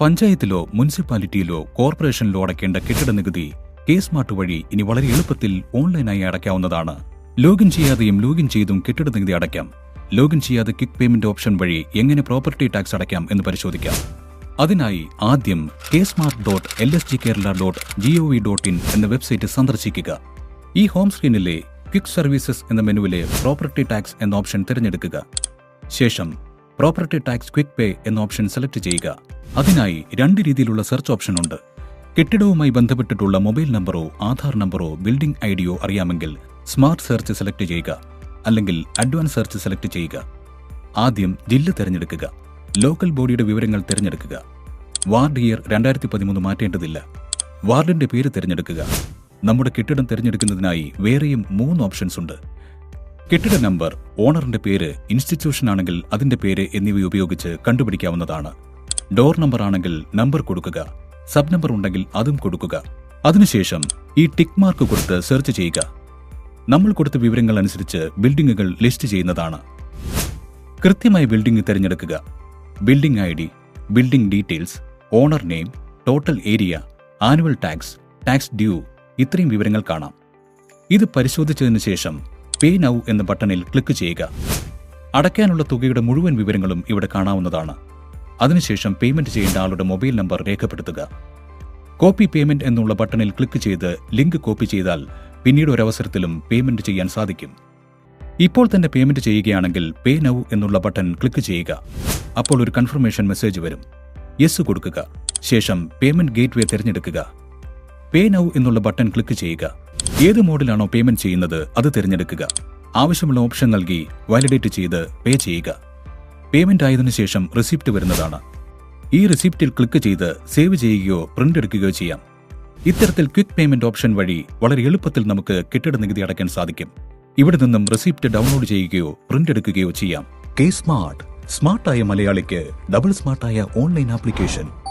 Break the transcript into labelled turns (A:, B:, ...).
A: പഞ്ചായത്തിലോ മുനിസിപ്പാലിറ്റിയിലോ കോർപ്പറേഷനിലോ അടയ്ക്കേണ്ട കെട്ടിട നികുതി കെ-സ്മാർട്ട് വഴി ഇനി വളരെ എളുപ്പത്തിൽ ഓൺലൈനായി അടയ്ക്കാവുന്നതാണ്. ലോഗിൻ ചെയ്യാതെയും ലോഗിൻ ചെയ്തും കെട്ടിട നികുതി അടയ്ക്കാം. ലോഗിൻ ചെയ്യാതെ ക്വിക്ക് പേയ്മെന്റ് ഓപ്ഷൻ വഴി എങ്ങനെ പ്രോപ്പർട്ടി ടാക്സ് അടയ്ക്കാം എന്ന് പരിശോധിക്കാം. അതിനായി ആദ്യം ksmart.lsgkerala.gov.in എന്ന വെബ്സൈറ്റ് സന്ദർശിക്കുക. ഈ ഹോം സ്ക്രീനിലെ ക്വിക്ക് സർവീസസ് എന്ന മെനുവിലെ പ്രോപ്പർട്ടി ടാക്സ് എന്ന ഓപ്ഷൻ തിരഞ്ഞെടുക്കുക. ശേഷം പ്രോപ്പർട്ടി ടാക്സ് ക്വിക്ക് പേ എന്ന ഓപ്ഷൻ സെലക്ട് ചെയ്യുക. അതിനായി 2 രീതിയിലുള്ള സെർച്ച് ഓപ്ഷൻ ഉണ്ട്. കെട്ടിടവുമായി ബന്ധപ്പെട്ടിട്ടുള്ള മൊബൈൽ നമ്പറോ ആധാർ നമ്പറോ ബിൽഡിംഗ് ഐഡിയോ അറിയാമെങ്കിൽ സ്മാർട്ട് സെർച്ച് സെലക്ട് ചെയ്യുക, അല്ലെങ്കിൽ അഡ്വാൻസ് സെർച്ച് സെലക്ട് ചെയ്യുക. ആദ്യം ജില്ല തിരഞ്ഞെടുക്കുക. ലോക്കൽ ബോഡിയുടെ വിവരങ്ങൾ തിരഞ്ഞെടുക്കുക. Ward year 2013 മാറ്റേണ്ടതില്ല. വാർഡിന്റെ പേര് തിരഞ്ഞെടുക്കുക. നമ്മുടെ കെട്ടിടം തിരഞ്ഞെടുക്കുന്നതിനായി വേറെയും 3 ഓപ്ഷൻസ് ഉണ്ട്. കെട്ടിട നമ്പർ, ഓണറിന്റെ പേര്, ഇൻസ്റ്റിറ്റ്യൂഷൻ ആണെങ്കിൽ അതിന്റെ പേര് എന്നിവ ഉപയോഗിച്ച് കണ്ടുപിടിക്കാവുന്നതാണ്. ഡോർ നമ്പർ ആണെങ്കിൽ നമ്പർ കൊടുക്കുക. സബ് നമ്പർ ഉണ്ടെങ്കിൽ അതും കൊടുക്കുക. അതിനുശേഷം ഈ ടിക്ക് മാർക്ക് കൊടുത്ത് സെർച്ച് ചെയ്യുക. നമ്മൾ കൊടുത്ത വിവരങ്ങൾ അനുസരിച്ച് ബിൽഡിംഗുകൾ ലിസ്റ്റ് ചെയ്യുന്നതാണ്. കൃത്യമായ ബിൽഡിംഗ് തിരഞ്ഞെടുക്കുക. Building ID, building details, owner name, total area, annual tax, tax due, ഇത്രയും വിവരങ്ങൾ കാണാം. ഇത് പരിശോധിച്ചതിന് ശേഷം പേ നൗ എന്ന ബട്ടണിൽ ക്ലിക്ക് ചെയ്യുക. അടയ്ക്കാനുള്ള തുകയുടെ മുഴുവൻ വിവരങ്ങളും ഇവിടെ കാണാവുന്നതാണ്. അതിനുശേഷം പേയ്മെന്റ് ചെയ്യേണ്ട ആളുടെ മൊബൈൽ നമ്പർ രേഖപ്പെടുത്തുക. കോപ്പി പേയ്മെന്റ് എന്നുള്ള ബട്ടണിൽ ക്ലിക്ക് ചെയ്ത് ലിങ്ക് കോപ്പി ചെയ്താൽ പിന്നീട് ഒരവസരത്തിലും പേയ്മെന്റ് ചെയ്യാൻ സാധിക്കും. ഇപ്പോൾ തന്നെ പേയ്മെന്റ് ചെയ്യുകയാണെങ്കിൽ പേ നൗ എന്നുള്ള ബട്ടൺ ക്ലിക്ക് ചെയ്യുക. അപ്പോൾ ഒരു കൺഫർമേഷൻ മെസ്സേജ് വരും. യെസ് കൊടുക്കുക. ശേഷം പേയ്മെന്റ് ഗേറ്റ്വേ തിരഞ്ഞെടുക്കുക. പേ നൗ എന്നുള്ള ബട്ടൺ ക്ലിക്ക് ചെയ്യുക. ഏത് മോഡിലാണോ പേയ്മെന്റ് ചെയ്യുന്നത് അത് തിരഞ്ഞെടുക്കുക. ആവശ്യമുള്ള ഓപ്ഷൻ നൽകി വാലിഡേറ്റ് ചെയ്ത് പേ ചെയ്യുക. പേയ്മെന്റ് ആയതിനു ശേഷം റിസിപ്റ്റ് വരുന്നതാണ്. ഈ റിസിപ്റ്റിൽ ക്ലിക്ക് ചെയ്ത് സേവ് ചെയ്യുകയോ പ്രിന്റ് എടുക്കുകയോ ചെയ്യാം. ഇത്തരത്തിൽ ക്വിക്ക് പേയ്മെന്റ് ഓപ്ഷൻ വഴി വളരെ എളുപ്പത്തിൽ നമുക്ക് കെട്ടിട നികുതി അടയ്ക്കാൻ സാധിക്കും. ഇവിടെ നിന്നും റിസിപ്റ്റ് ഡൗൺലോഡ് ചെയ്യുകയോ പ്രിന്റ് എടുക്കുകയോ ചെയ്യാം. കെ-സ്മാർട്ട്, സ്മാർട്ടായ മലയാളിക്ക് ഡബിൾ സ്മാർട്ടായ ഓൺലൈൻ ആപ്ലിക്കേഷൻ.